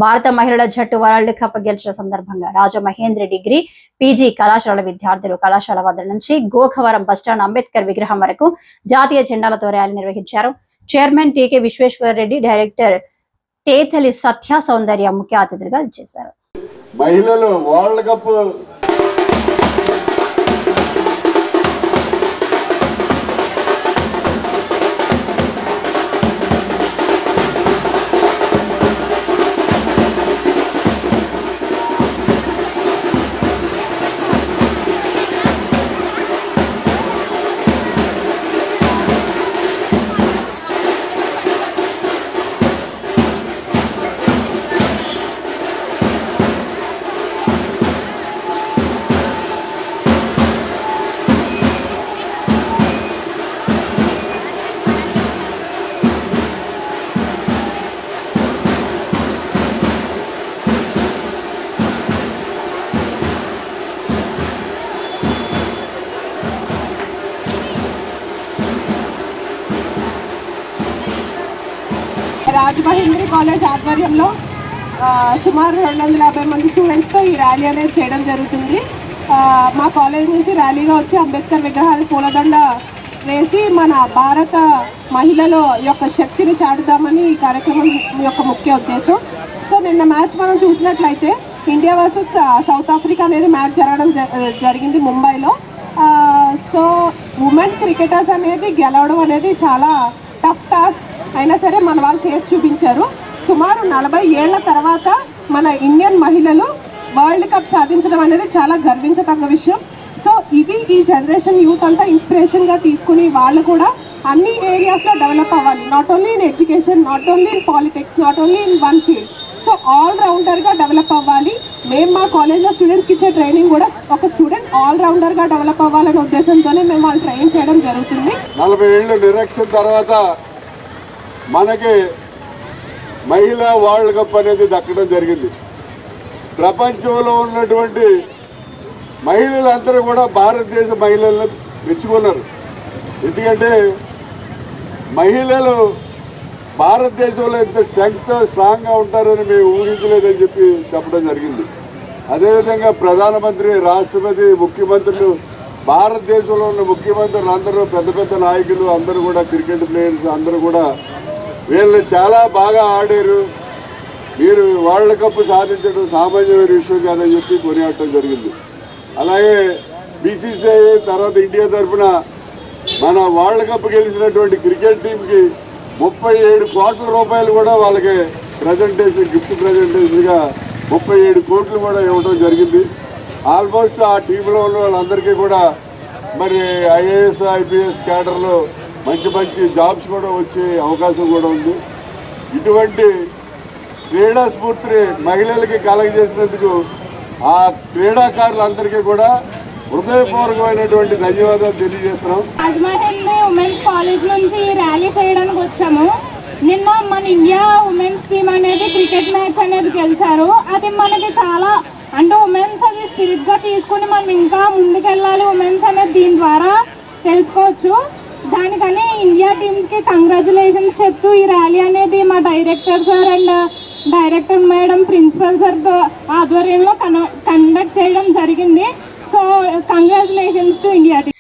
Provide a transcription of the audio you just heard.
భారత మహిళల జట్టు వరల్డ్ కప్ గెలిచిన సందర్భంగా రాజమహేంద్రి డిగ్రీ పీజీ కళాశాల విద్యార్థులు కళాశాల వద్ద నుంచి గోఖవరం బస్టాండ్ అంబేద్కర్ విగ్రహం వరకు జాతీయ జెండాలతో ర్యాలీ నిర్వహించారు. Chairman TK Vishweshwar Reddy, director Tetali Satya Soundarya ముఖ్య అతిథులుగా చేశారు. మహిళలు వరల్డ్ కప్ రాజమహేంద్రి కాలేజ్ ఆధ్వర్యంలో సుమారు 250 మంది స్టూడెంట్స్తో ఈ ర్యాలీ అనేది చేయడం జరుగుతుంది. మా కాలేజ్ నుంచి ర్యాలీగా వచ్చి అంబేద్కర్ విగ్రహాలు పూలదండ వేసి మన భారత మహిళల యొక్క శక్తిని చాటుదామని ఈ కార్యక్రమం యొక్క ముఖ్య ఉద్దేశం. సో నిన్న మ్యాచ్ మనం చూసినట్లయితే ఇండియా వర్సెస్ సౌత్ ఆఫ్రికా అనేది మ్యాచ్ జరగడం జరిగింది ముంబైలో. సో ఉమెన్ క్రికెటర్స్ అనేది గెలవడం అనేది చాలా టఫ్ టాస్క్ అయినా సరే మన వాళ్ళు చేసి చూపించారు. సుమారు 40 ఏళ్ల తర్వాత మన ఇండియన్ మహిళలు వరల్డ్ కప్ సాధించడం అనేది చాలా గర్వించదగ్గ విషయం. సో ఇది ఈ జనరేషన్ యూత్ అంతా ఇన్స్పిరేషన్గా తీసుకుని వాళ్ళు కూడా అన్ని ఏరియాస్లో డెవలప్ అవ్వాలి. Not only in education, not only in politics, not only in one field. So all రౌండర్గా డెవలప్ అవ్వాలి. మేము మా కాలేజ్లో స్టూడెంట్స్కి ఇచ్చే ట్రైనింగ్ కూడా ఒక స్టూడెంట్ ఆల్ రౌండర్గా డెవలప్ అవ్వాలనే ఉద్దేశంతోనే మేము వాళ్ళు ట్రైన్ చేయడం జరుగుతుంది. 40 ఏళ్ళ నిరీక్షణ తర్వాత మనకి మహిళా వరల్డ్ కప్ అనేది దక్కడం జరిగింది. ప్రపంచంలో ఉన్నటువంటి మహిళలందరూ కూడా భారతదేశ మహిళలను మెచ్చుకున్నారు. ఎందుకంటే మహిళలు భారతదేశంలో ఎంత స్ట్రాంగ్గా ఉంటారని మేము ఊహించలేదని చెప్పడం జరిగింది. అదేవిధంగా ప్రధానమంత్రి, రాష్ట్రపతి, ముఖ్యమంత్రులు, భారతదేశంలో ఉన్న ముఖ్యమంత్రులు అందరూ, పెద్ద పెద్ద నాయకులు అందరూ కూడా, క్రికెట్ ప్లేయర్స్ అందరూ కూడా వీళ్ళు చాలా బాగా ఆడారు, మీరు వరల్డ్ కప్ సాధించడం సామాన్యమైన విషయం కాదని చెప్పి కొనియాడటం జరిగింది. అలాగే బీసీసీఐ తర్వాత ఇండియా తరఫున మన వరల్డ్ కప్ గెలిచినటువంటి క్రికెట్ టీంకి 37 కోట్ల రూపాయలు కూడా వాళ్ళకి ప్రజెంటేషన్, గిఫ్ట్ ప్రజెంటేషన్గా 37 కోట్లు కూడా ఇవ్వడం జరిగింది. ఆల్మోస్ట్ ఆ టీంలో ఉన్న వాళ్ళందరికీ కూడా మరి ఐఏఎస్, ఐపీఎస్ క్యాడర్లో మంచి మంచి జాబ్స్ కూడా వచ్చే అవకాశం కూడా ఉంది. ఇటువంటి క్రీడా స్ఫూర్తిని మహిళలకి కలగజేసినందుకు ఆ క్రీడాకారులందరికీ కూడా హృదయపూర్వకమైనటువంటి ధన్యవాదాలు తెలియజేస్తున్నాం. రాజమహేంద్రి ఉమెన్స్ కాలేజ్ నుంచి ర్యాలీ చేయడానికి వచ్చాము. నిన్న మన ఇండియా ఉమెన్స్ టీమ్ అనేది క్రికెట్ మ్యాచ్ అనేది గెలిచారు. అది మనకి చాలా అంటే ఉమెన్స్ అది స్పిరిట్గా తీసుకుని మనం ఇంకా ముందుకెళ్ళాలి ఉమెన్స్ అనేది దీని ద్వారా తెలుసుకోవచ్చు. దానికని ఇండియా టీమ్కి కంగ్రాచులేషన్స్ చెప్తూ ఈ ర్యాలీ అనేది మా director sir and director madam, principal sir ఆధ్వర్యంలో కండక్ట్ చేయడం జరిగింది. So congratulations to India team.